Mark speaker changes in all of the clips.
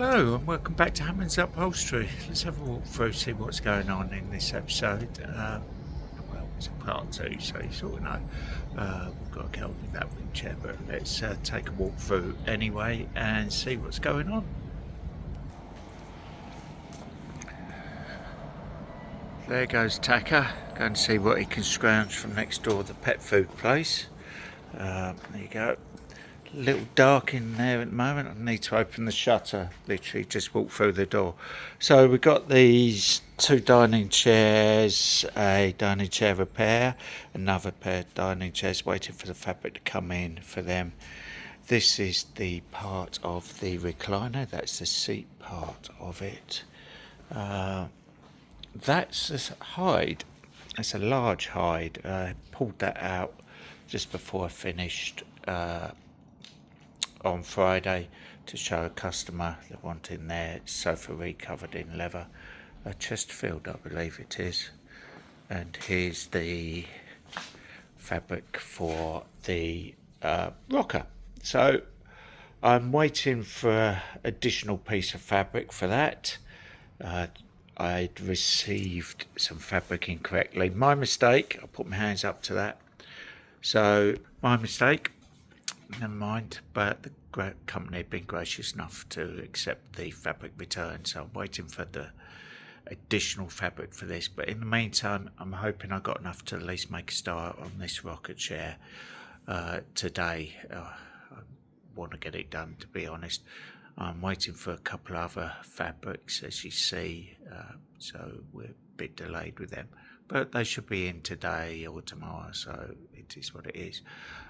Speaker 1: Hello and welcome back to Hammond's Upholstery. Let's have a walk through, see what's going on in this episode. Well, it's a part two, so you sort of know we've got to get on with that wing chair, but let's take a walk through anyway and see what's going on. There goes Tacker, go and see what he can scrounge from next door, the pet food place. There you go. A little dark in there at the moment. I need to open the shutter, literally just walk through the door. So we've got these two dining chairs, a dining chair repair, another pair of dining chairs, waiting for the fabric to come in for them. This is the part of the recliner, that's the seat part of it. That's a hide, it's a large hide. I pulled that out just before I finished on Friday to show a customer that wanting their sofa recovered in leather, a Chesterfield I believe it is, and here's the fabric for the rocker. So I'm waiting for an additional piece of fabric for that. I'd received some fabric incorrectly, my mistake, I put my hands up to that, so my mistake, never mind, but the company had been gracious enough to accept the fabric return, so I'm waiting for the additional fabric for this. But in the meantime, I'm hoping I got enough to at least make a start on this rocker chair today. I want to get it done, to be honest. I'm waiting for a couple other fabrics, as you see, so we're a bit delayed with them, but they should be in today or tomorrow, so it is what it is.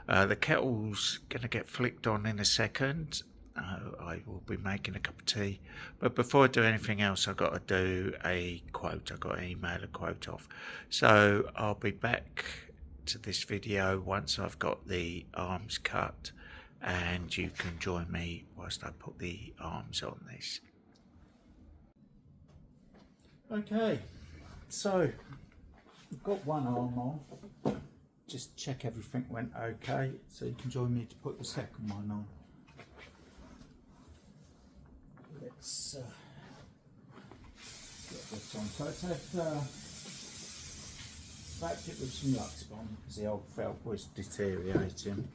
Speaker 1: The kettle's going to get flicked on in a second. I will be making a cup of tea, but before I do anything else, I've got to do a quote. I've got to email a quote off, so I'll be back to this video once I've got the arms cut, and you can join me whilst I put the arms on this. Okay, so I've got one arm on, just check everything went okay, so you can join me to put the second one on. Let's get this on. So it's wrapped it with some Lux Bomb because the old felt was deteriorating.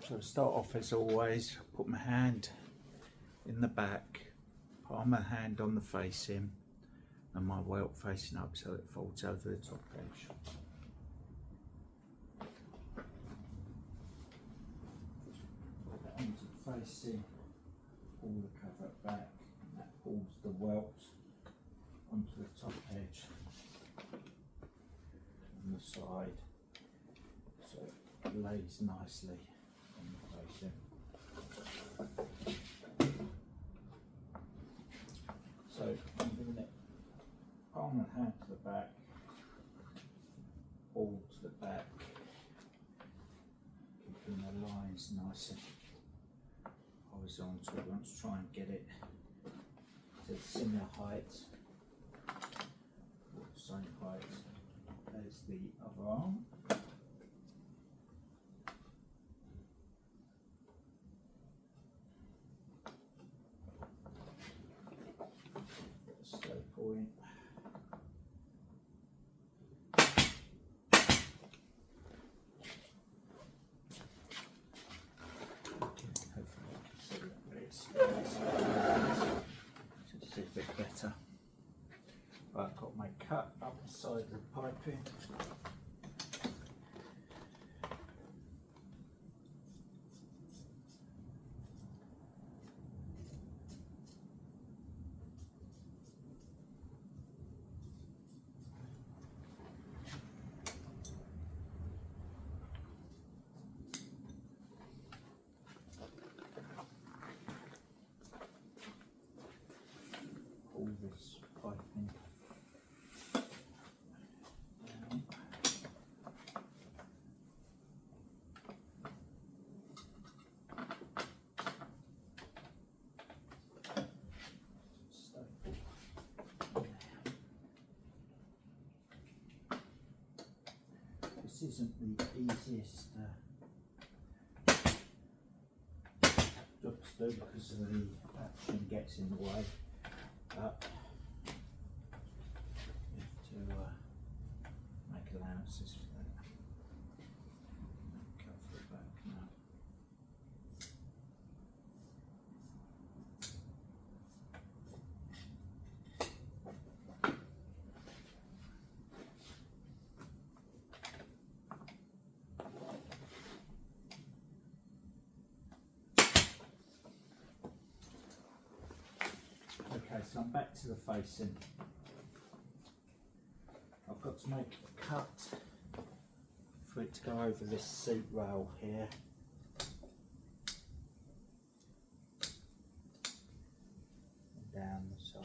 Speaker 1: So start off as always, put my hand in the back, palm my hand on the facing, and my welt facing up so it folds over the top edge. Put that onto the facing, pull the cover back, and that pulls the welt onto the top edge on the side, so it lays nicely on the facing. So I'm doing it palm and hand to the back, all to the back, keeping the lines nice and horizontal. We want to try and get it to a similar height, or the same height as the other arm. Slow point. Should see a bit better. But I've got my cut up the side of the piping. All this piping down. This isn't the easiest job to to do because the action gets in the way, but you have to make allowances for that. Cover it back now. Okay, so I'm back to the facing. I've got to make a cut for it to go over this seat rail here. And down the side.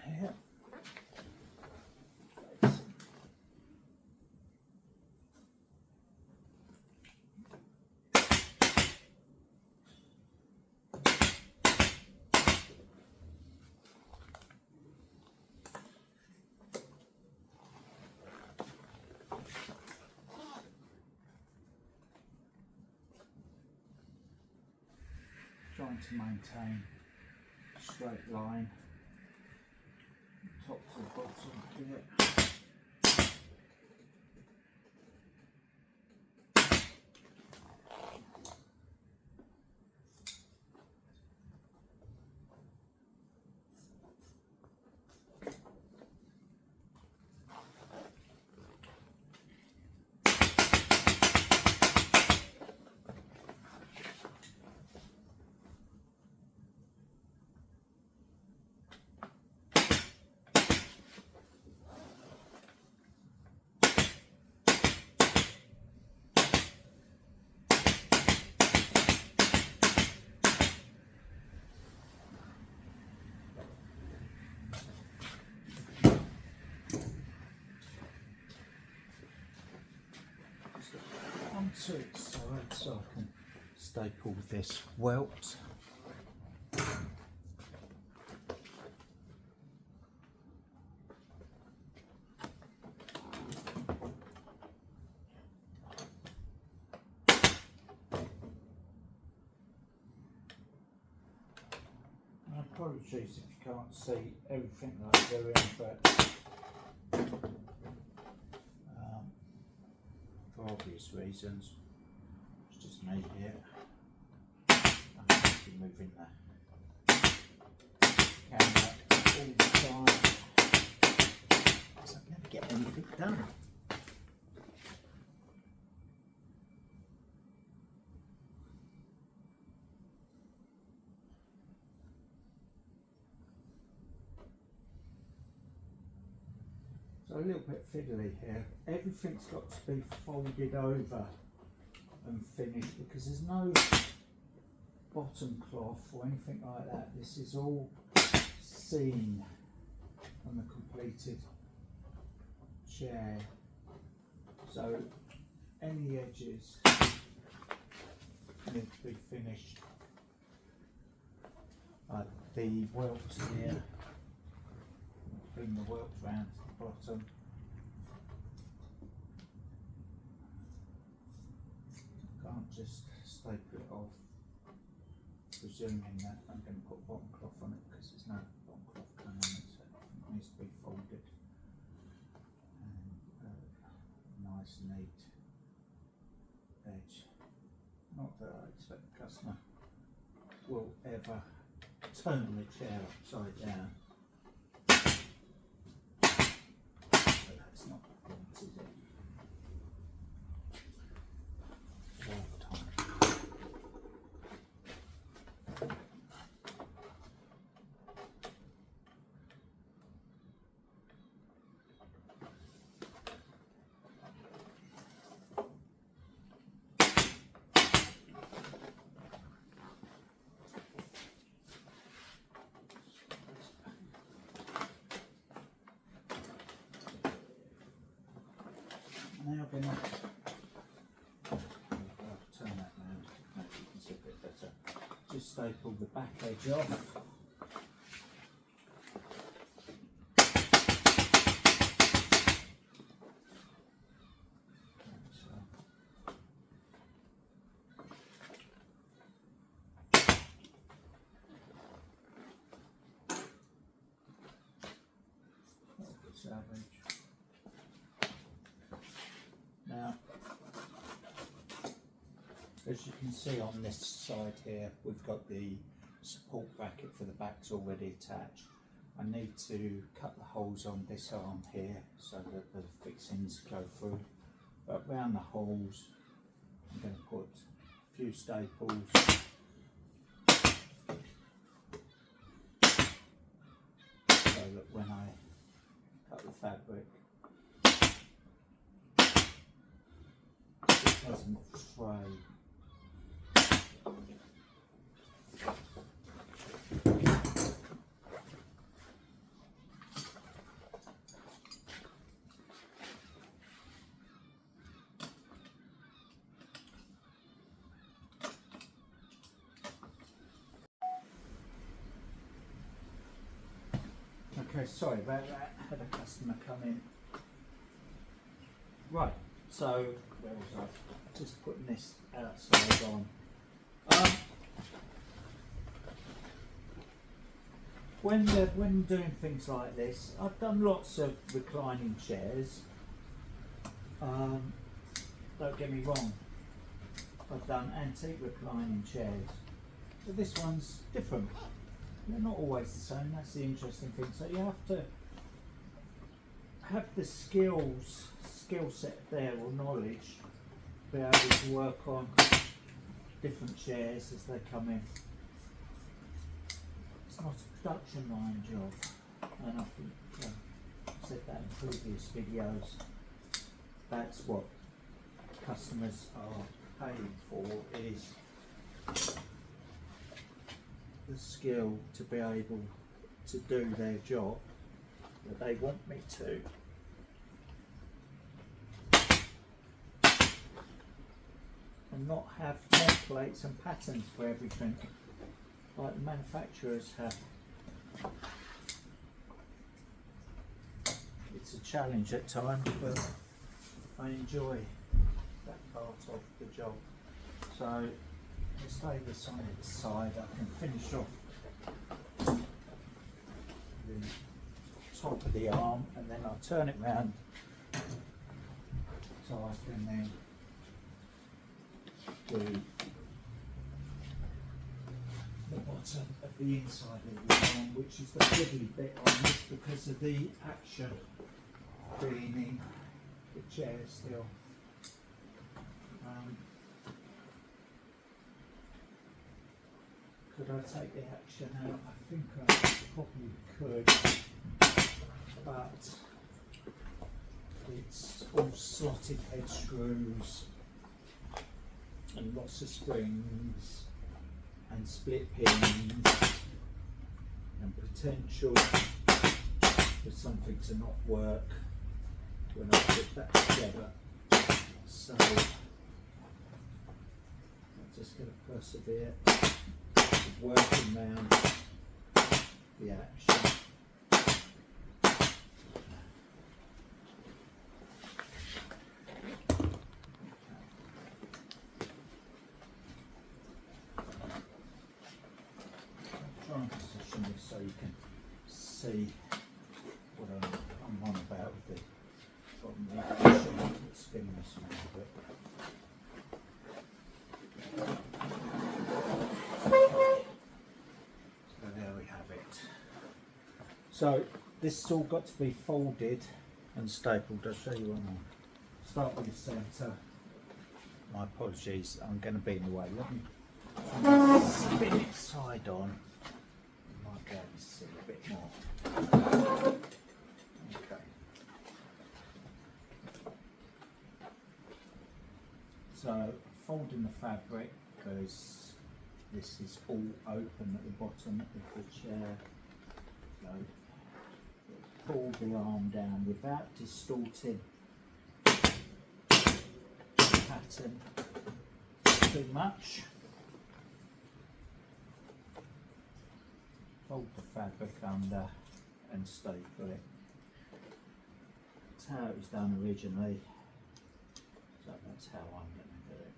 Speaker 1: Here. Trying to maintain a straight line. Top to bottom here. Onto its side so I can staple this welt. Apologies if you can't see everything that I'm doing, but for obvious reasons, it's just me here. I'm actually moving the camera all the time, because I never get anything done. So a little bit fiddly here. Everything's got to be folded over and finished because there's no bottom cloth or anything like that. This is all seen on the completed chair. So any edges need to be finished. Like the welts here, bring the welts round to the bottom. Can't just staple it off, presuming that I'm going to put bottom cloth on it because there's no bottom cloth coming on it, so it needs to be folded and nice neat edge. Not that I expect the customer will ever turn the chair upside down. So that's not the point, is it? Now I'm going to staple the back edge off. Now, as you can see on this side here, we've got the support bracket for the backs already attached. I need to cut the holes on this arm here so that the fixings go through. But around the holes, I'm going to put a few staples. So that when I cut the fabric, it doesn't fray. Okay, sorry about that, had a customer come in. Right, so where was I? Just putting this outside on. When doing things like this, I've done lots of reclining chairs. Don't get me wrong, I've done antique reclining chairs, but this one's different. They're not always the same, that's the interesting thing. So you have to have the skill set there, or knowledge, to be able to work on different chairs as they come in. It's not a production line job, and I think I've said that in previous videos. That's what customers are paying for, is the skill to be able to do their job that they want me to. And not have templates and patterns for everything like the manufacturers have. It's a challenge at times, but I enjoy that part of the job. So let's lay this on its side. I can finish off the top of the arm, and then I'll turn it round so I can then do the bottom of the inside of the arm, which is the fiddly bit on this because of the action being in the chair still. Could I take the action out? I think I probably could, but it's all slotted head screws and lots of springs and split pins and potential for something to not work when I put that together. So I'm just going to persevere, working around the action. Try and position this so you can see what I'm on about with the bottom of the action. Let's spin this around a bit. So there we have it. So this has all got to be folded and stapled. I'll show you one more. Start with the centre. My apologies, I'm going to be in the way. Let me spin it side on. Might be able to see a bit more. Okay. So folding the fabric, because this is all open at the bottom of the chair. So pull the arm down without distorting the pattern too much. fold the fabric under and staple it. That's how it was done originally, so that's how I'm going to do it.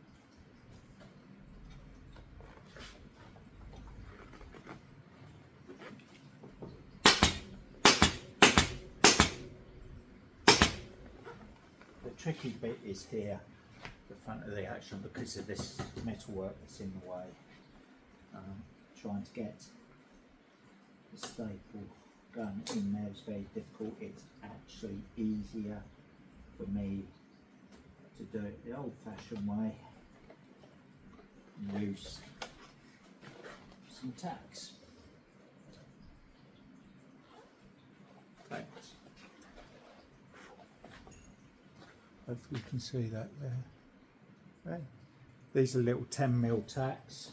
Speaker 1: The tricky bit is here, the front of the action, because of this metalwork that's in the way. Trying to get the staple gun in there is very difficult. It's actually easier for me to do it the old-fashioned way and use some tacks. Thanks. Hopefully you can see that there. Right. These are little 10mm tacks.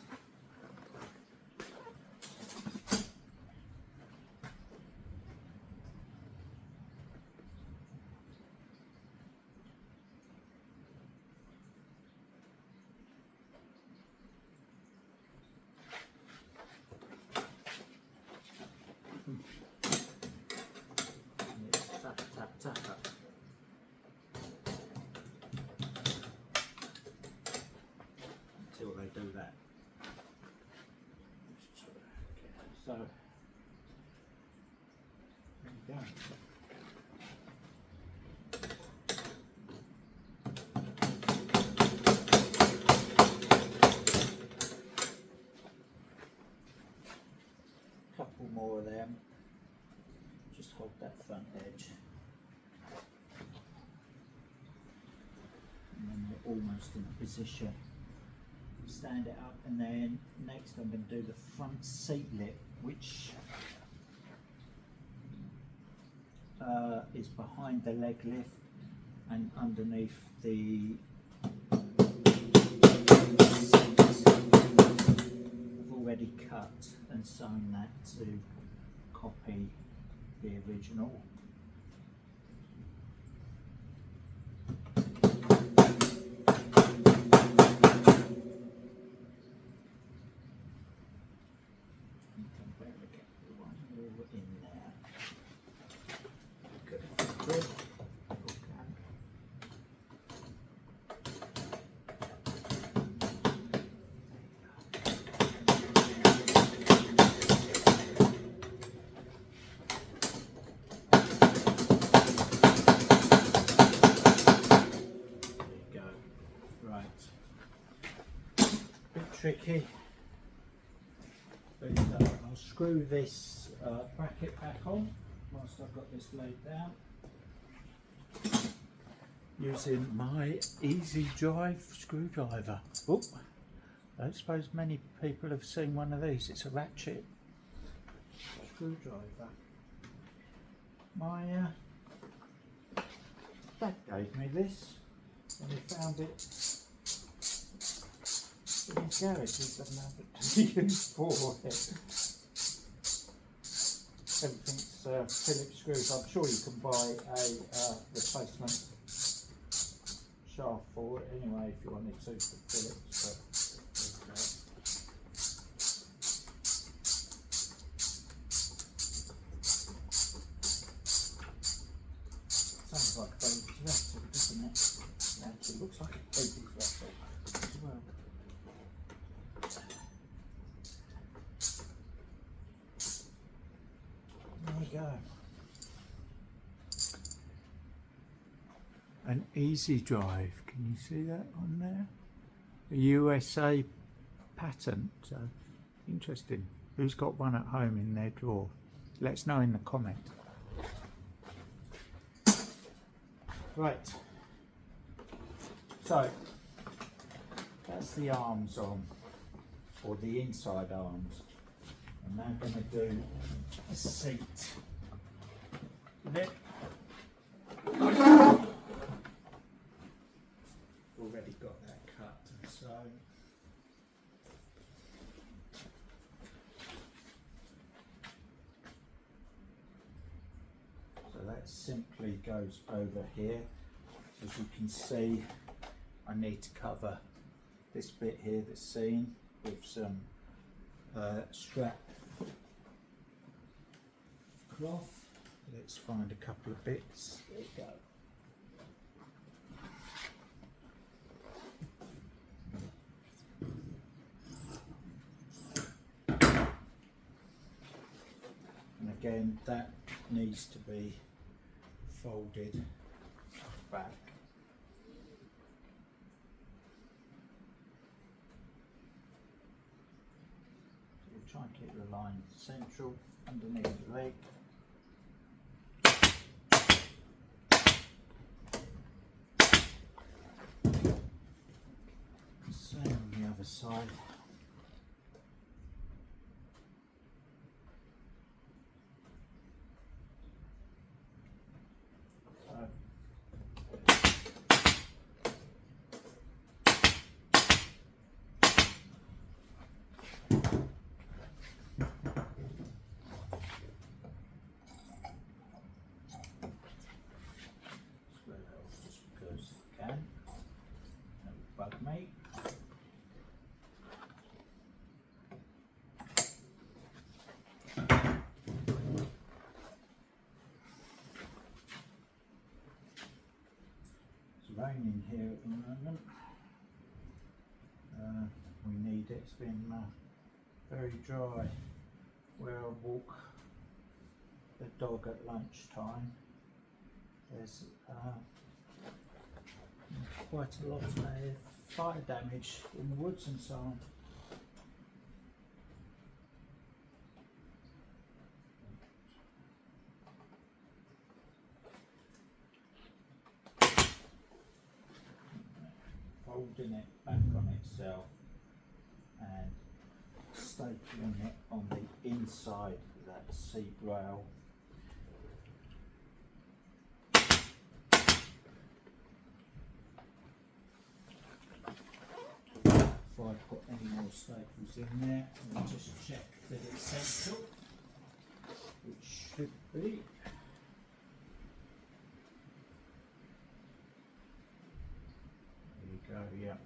Speaker 1: Tap, tap, tap, tap. Until they do that. So, there you go. Couple more of them. Just hold that front edge. And then we're almost in a position. Stand it up, and then next I'm going to do the front seat lip, which is behind the leg lift and underneath the seats. I've already cut and sewn that to copy the original. Tricky, but I'll screw this bracket back on whilst I've got this laid down using my easy drive screwdriver. Oop. I don't suppose many people have seen one of these. It's a ratchet screwdriver. My dad gave me this and he found it in his garage. He doesn't have it to be used for it. Everything's Phillips screws. I'm sure you can buy a replacement shaft for it anyway if you wanted to for Phillips. Sounds like a baby's rattle, doesn't it? It actually looks like a baby's rattle as well. There you go. An easy drive, can you see that on there? A USA patent, so interesting. Who's got one at home in their drawer? Let us know in the comment. Right, so that's the arms on, or the inside arms. I'm now going to do a seat lip. Already got that cut and sewn. So that simply goes over here. As you can see, I need to cover this bit here that's seen with some strap cloth. Let's find a couple of bits. There we go. And again, that needs to be folded back. So we'll try and keep the line central underneath the leg. Same on the other side. Me. It's raining here at the moment. We need it. It's been very dry. Where I walk the dog at lunchtime, there's quite a lot of fire damage in the woods and so on. Folding it back on itself and stapling it on the inside of that seat rail. Before I put any more staples in there, I'll just check that it's central, which should be. There you go, yeah.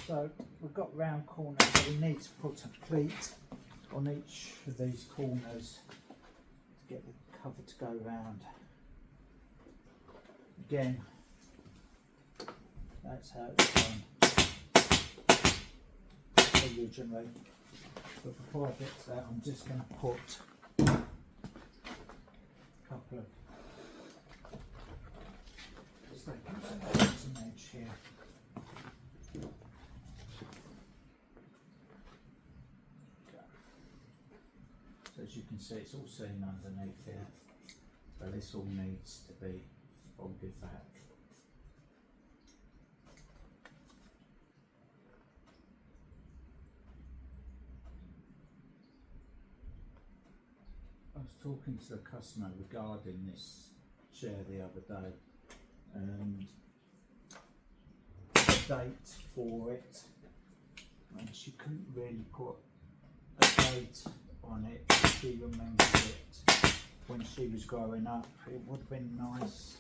Speaker 1: So we've got round corners, so we need to put a pleat on each of these corners to get the cover to go round. Again, that's how it's done originally. But before I get to that, I'm just going to put a couple of staples on the edge here. So as you can see, it's all seen underneath here, so this all needs to be folded back. I was talking to the customer regarding this chair the other day, and the date for it, and she couldn't really put a date on it. She remembered it when she was growing up. It would have been nice.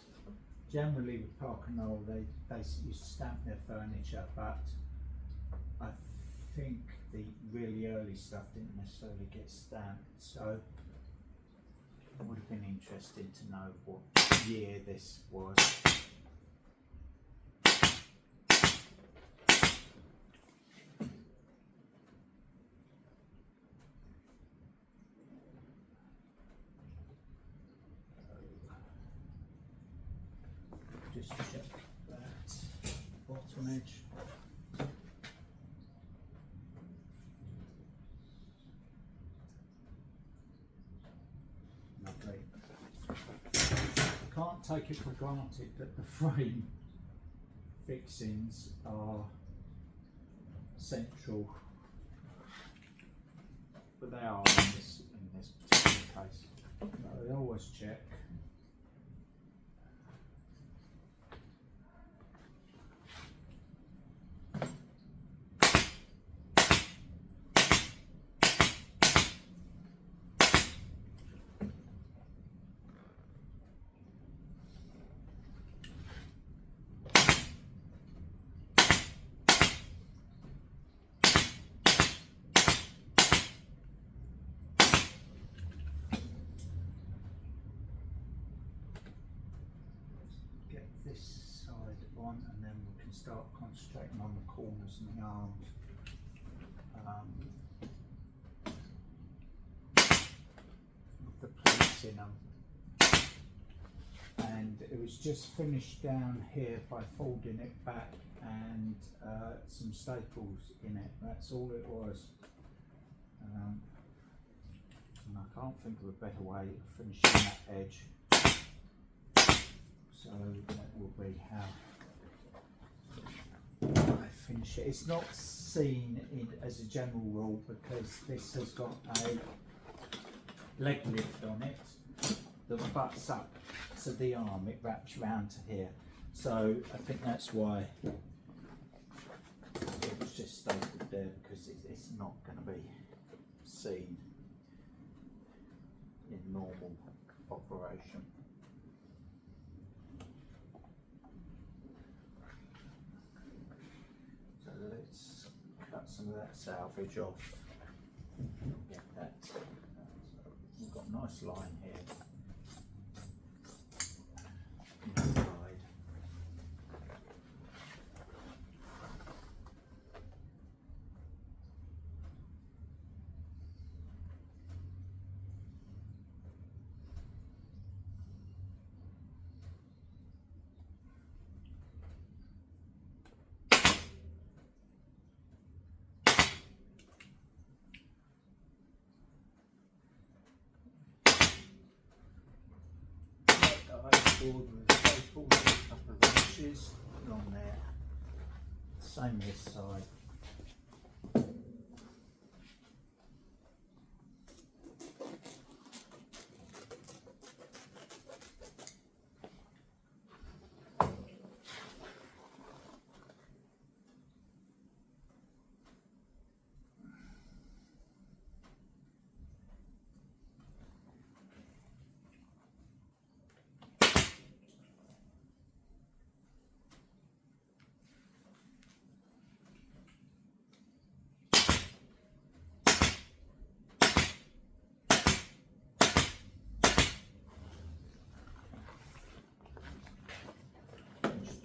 Speaker 1: Generally with Parker Knoll, they used to stamp their furniture, but I think the really early stuff didn't necessarily get stamped, so it would have been interesting to know what year this was. Just check that bottom edge. take it for granted that the frame fixings are central, but they are in this particular case. I always check. This side on, and then we can start concentrating on the corners and the arms. With the pleats in them, and it was just finished down here by folding it back and some staples in it. That's all it was. And I can't think of a better way of finishing that edge. So that will be how I finish it. It's not seen as a general rule because this has got a leg lift on it that butts up to the arm. It wraps round to here. So I think that's why it was just stapled there, because it's not going to be seen in normal operation. Let's cut some of that salvage off. Get that. So we've got a nice line here. Inside. With staples, a couple of inches along there. Same this side.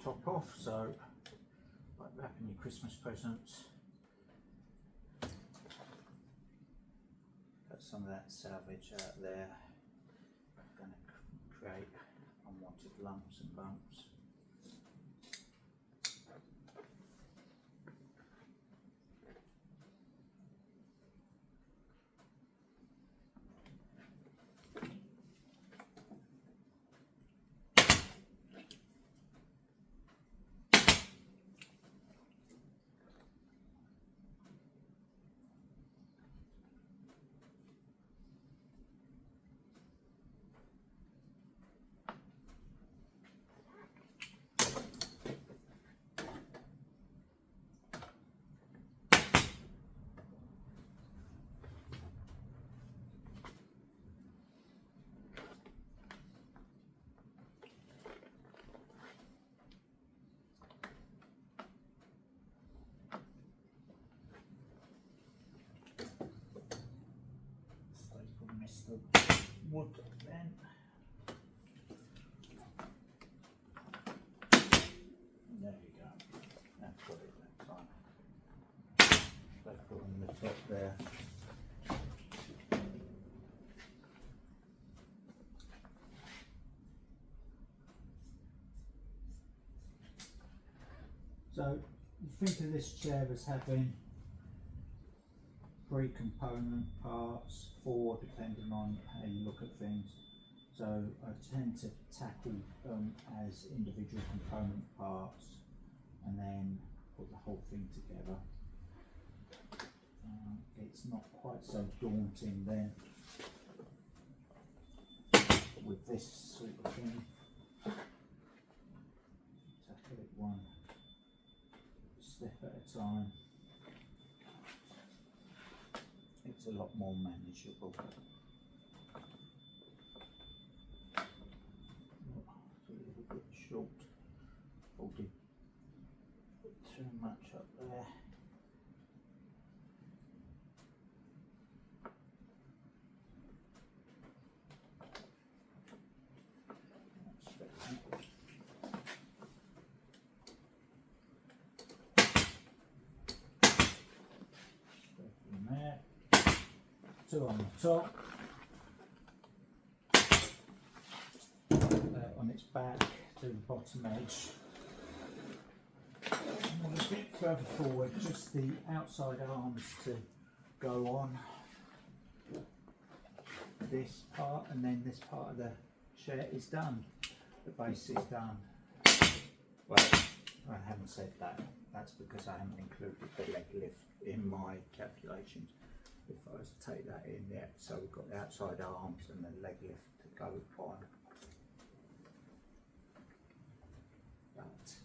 Speaker 1: Top off, so like wrapping your Christmas presents. Got some of that salvage out there. Going to create unwanted lumps and bumps. The wood then. There you go. That's got it that time. They put on the top there. So you think of this chair as having 3 component parts, 4 depending on how you look at things. So I tend to tackle them as individual component parts and then put the whole thing together. It's not quite so daunting then with this sort of thing. Tackle it one step at a time. It's a lot more manageable. A little bit short, probably put too much up there. Two on the top, on its back to the bottom edge, and a bit further forward, just the outside arms to go on this part, and then this part of the chair is done. The base is done. Well, I haven't said that. That's because I haven't included the leg lift in my calculations. If I was to take that in there, so we've got the outside arms and the leg lift to go on. But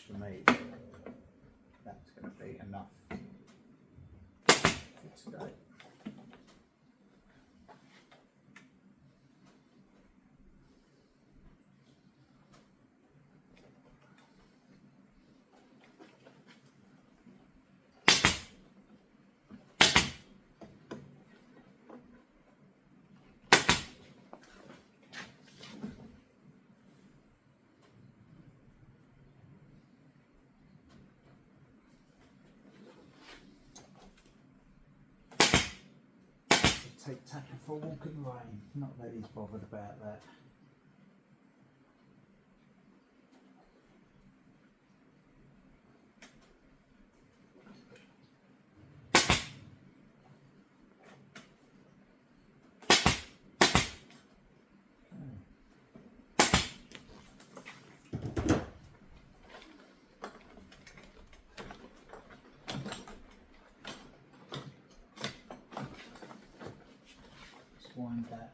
Speaker 1: for me, that's going to be enough for today. Take Tucker for a walk in the rain. Not that he's bothered about that. Wind that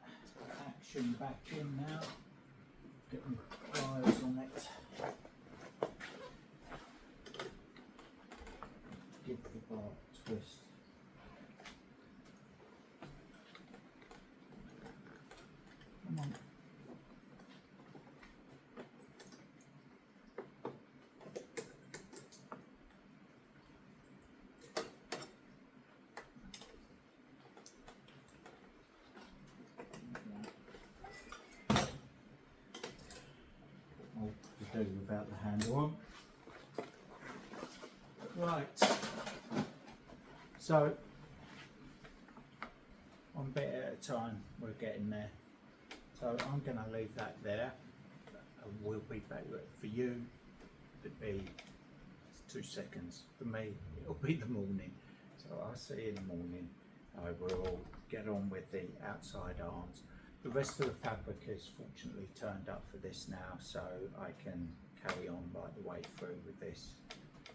Speaker 1: action back in now, get the pliers on it, give the bar a twist. Come on. Do without the handle on. Right, so one bit at a time, we're getting there. So I'm going to leave that there, and we'll be back. For you, it'd be 2 seconds. For me, it'll be the morning. So I'll see you in the morning. I will get on with the outside arms. The rest of the fabric has fortunately turned up for this now, so I can carry on right the way through with this.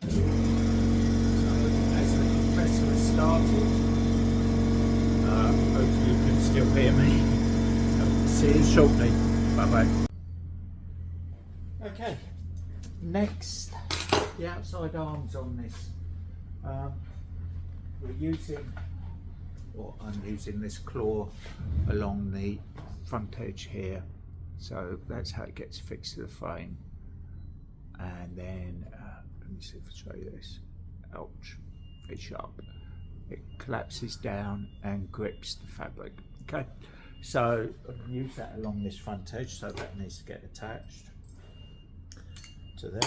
Speaker 1: So as the compressor has started, hopefully you can still hear me. So see you shortly. Bye bye. Okay, next, the outside arms on this. We're using, or I'm using this claw along the front edge here, so that's how it gets fixed to the frame. And then let me see if I show you this. Ouch, it's sharp. It collapses down and grips the fabric. Okay, so I can use that along this front edge, so that needs to get attached to there.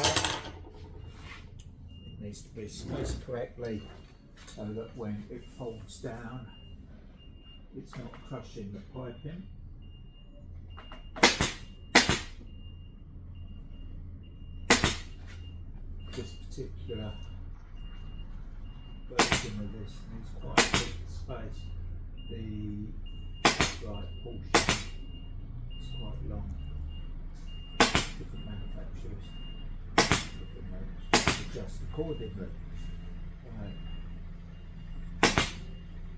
Speaker 1: It needs to be spaced correctly so that when it folds down, it's not crushing the piping. This particular version of this, and it's quite a big space. The right portion is quite long. Different manufacturers, different modes, adjust accordingly. Right.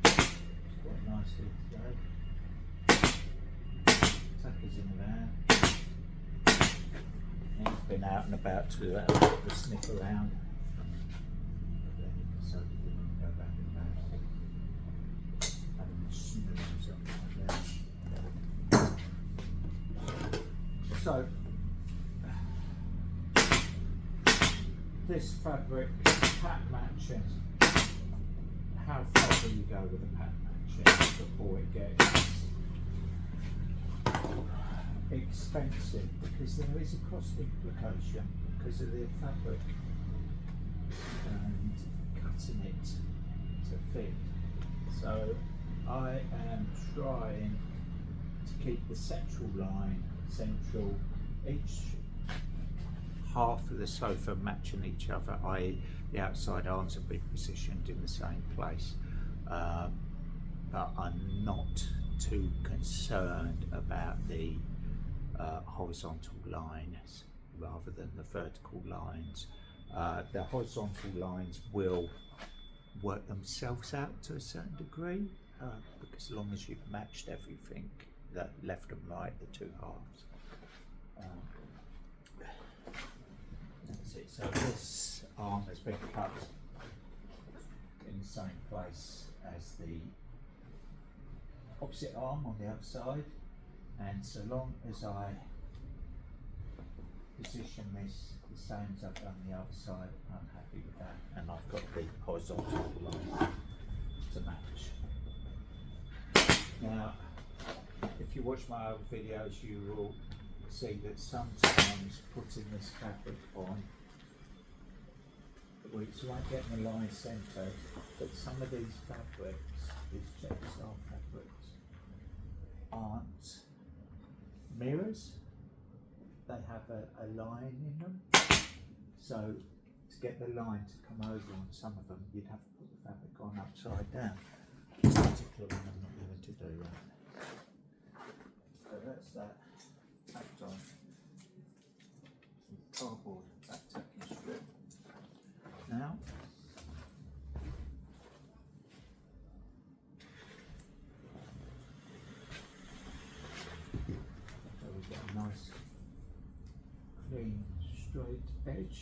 Speaker 1: It's quite nice here today. Tucker's in the van. He's been out and about to have a sniff around. So he didn't go back in there. Having a sniff or something like that. So this fabric pat matching. How far do you go with the pat matching before it gets expensive? Because there is a cost implication because of the fabric and cutting it to fit. So I am trying to keep the central line central, each half of the sofa matching each other, i.e. the outside arms will be positioned in the same place, but I'm not too concerned about the horizontal lines rather than the vertical lines. The horizontal lines will work themselves out to a certain degree, because as long as you've matched everything, the left and right, the two halves. That's it. So this arm has been cut in the same place as the opposite arm on the other side, and so long as I position this the same as I've done the other side, I'm happy with that, and I've got the horizontal line to match. Now, if you watch my other videos, you will see that sometimes putting this fabric on, we won't get the line centred, but some of these fabrics, these check style fabrics, aren't mirrors. They have a line in them. So to get the line to come over on some of them, you'd have to put the fabric on upside down. This particular one, I'm not willing to do that. So that's that tacked on. Some cardboard back tacking strip. Now, so we've got a nice clean straight edge.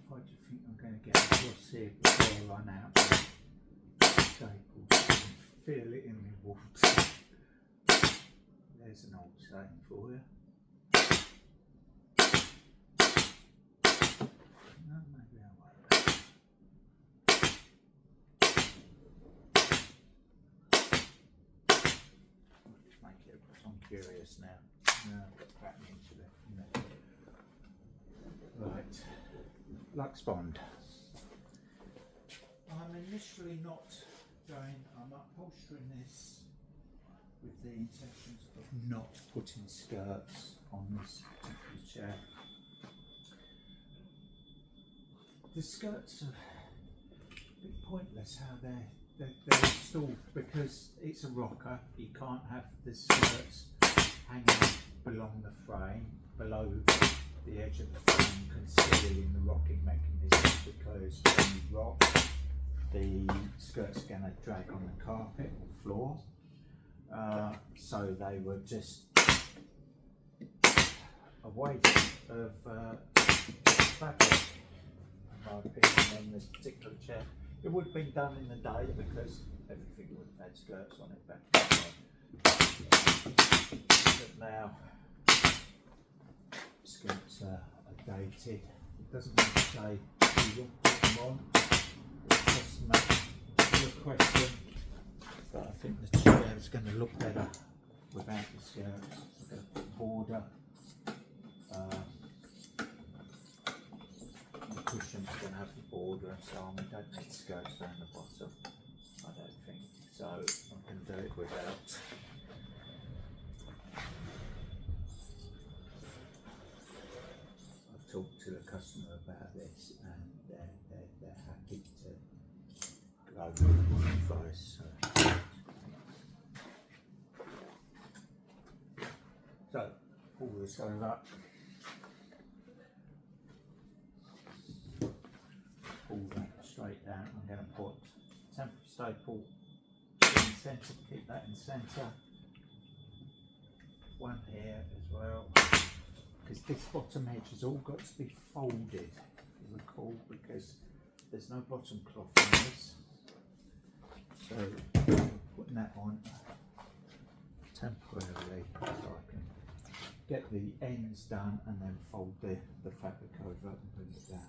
Speaker 1: What do you think I'm going to get across here before I run out of staples? I can feel it in my warts. There's an old saying for you. No, maybe I won't. Let's make it, I'm curious now. No, I've got pattern into it. No. Right. Lux Bond. I'm initially not going, I'm upholstering this with the intentions of not putting skirts on this particular chair. The skirts are a bit pointless how they're installed, because it's a rocker. You can't have the skirts hanging along the frame below the edge of the frame, concealing the rocking mechanism, because when you rock, the skirts are going to drag on the carpet or floor. So they were just a waste of fabric, in my opinion, on this particular chair. It would have been done in the day because everything would have had skirts on it back in the day. But now, skirts are dated. It doesn't mean to say you won't put them on. It costs customer requesting that I think the chair is going to look better without the skirts. I'm going to put border. The cushion's going to have the border and so on. We don't need skirts down the bottom, I don't think. So I can do it without. I've talked to the customer about this and they're happy to go with the price. So pull this over. Pull that straight down. I'm going to put temporary staple in the centre, keep that in the centre. One here as well, because this bottom edge has all got to be folded, if you recall, because there's no bottom cloth on this. So putting that on temporarily so I can get the ends done and then fold the fabric over and bring it down.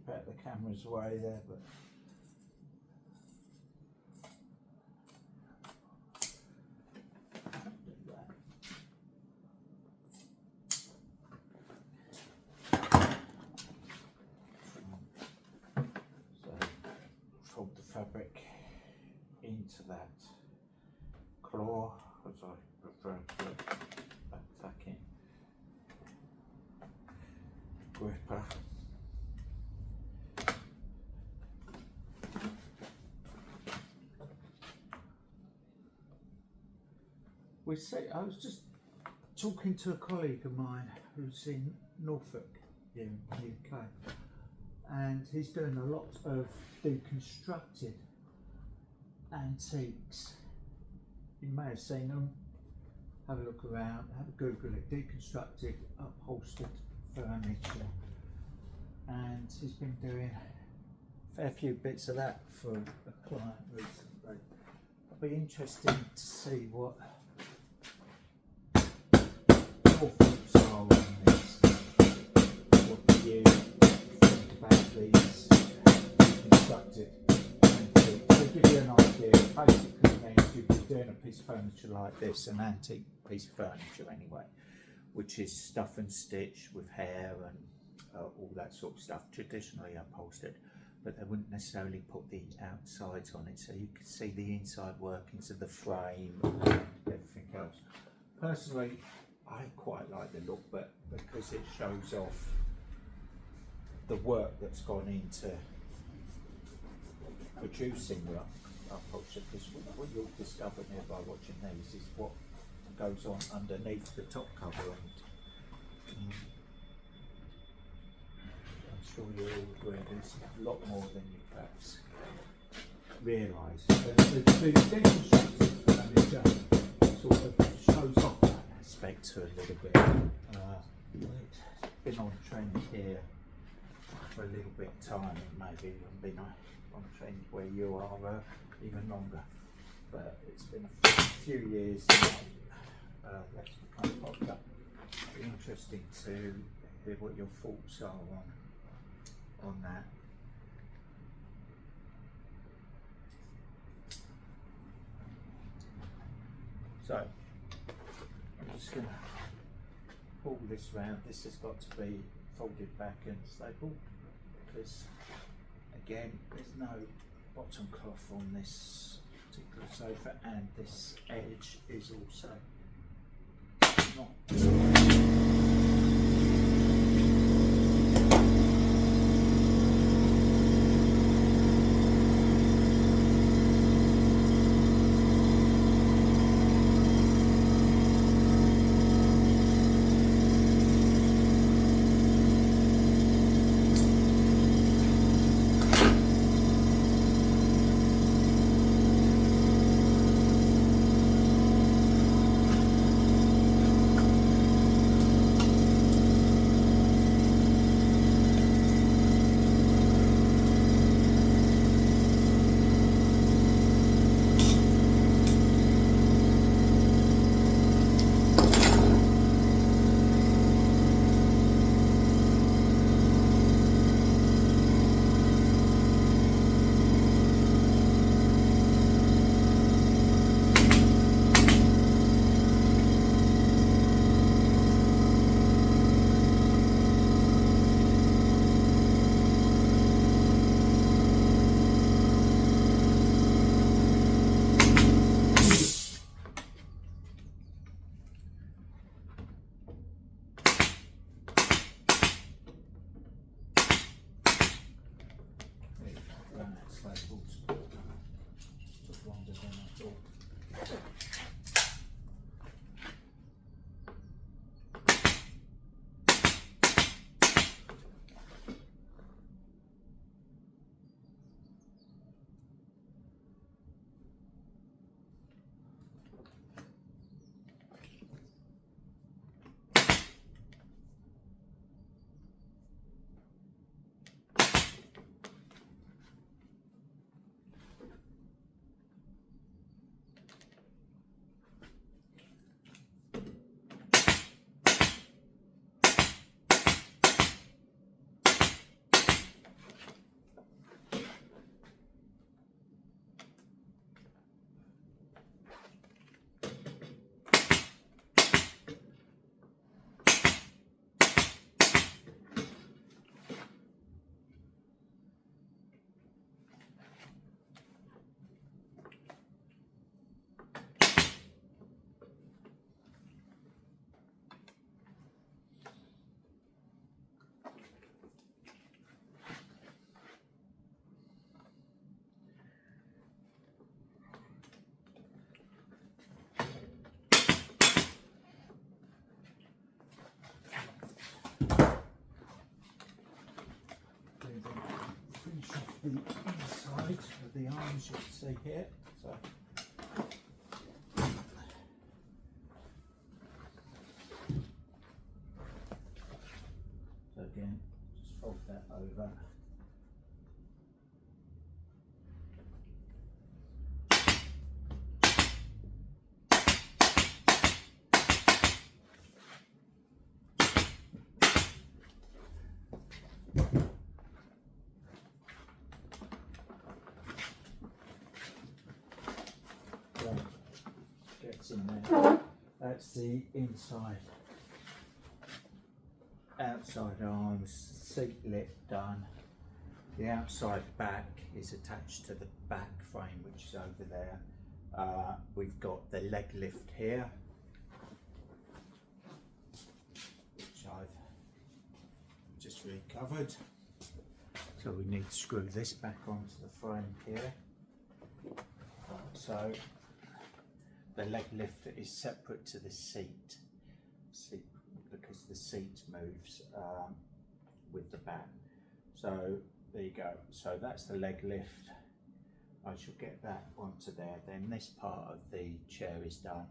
Speaker 1: The camera's way there, but so fold the fabric into that claw, as I prefer to attacking gripper. I was just talking to a colleague of mine who's in Norfolk here in the UK, and he's doing a lot of deconstructed antiques. You may have seen them, have a look around, have a Google it, deconstructed upholstered furniture, and he's been doing a fair few bits of that for a client recently. I'll be interested to see what your thoughts are on this, what you think about these constructed antiques. To give you an idea, basically means you'd be doing a piece of furniture like this, an antique piece of furniture anyway, which is stuff and stitch with hair and all that sort of stuff, traditionally upholstered, but they wouldn't necessarily put the outsides on it, so you could see the inside workings of the frame and everything else. Personally, I quite like the look, but because it shows off the work that's gone into producing the upholstery, because what you'll discover here by watching these is what goes on underneath the top cover, and I'm sure you'll all agree there's a lot more than you perhaps realise. The deconstructed furniture sort of shows off that aspect to a little bit. It's been on trend here for a little bit of time. It may be even been on trend where you are even longer, but it's been a few years now. That's become popular. It'll be interesting to hear what your thoughts are on that. So I'm just going to pull this round. This has got to be folded back and stapled, because again there's no bottom cloth on this particular sofa, and this edge is also not granite staples. Took longer than I thought. Finish off the inside of the arms, you can see here. So again, just fold that over. Gets in there. That's the inside. Outside arms, seat lip done. The outside back is attached to the back frame, which is over there. We've got the leg lift here, which I've just recovered. So we need to screw this back onto the frame here. So the leg lifter is separate to the seat because the seat moves with the back. So there you go. So that's the leg lift. I shall get that onto there. Then this part of the chair is done.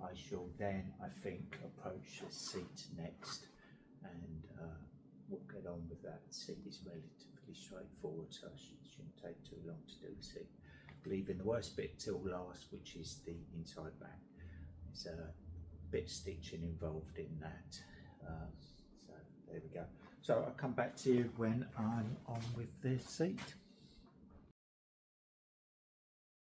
Speaker 1: I shall then, I think, approach the seat next, and we'll get on with that. The seat is relatively straightforward, so it shouldn't take too long to do the seat. Leaving the worst bit till last, which is the inside back. There's a bit of stitching involved in that. So there we go. So I'll come back to you when I'm on with the seat.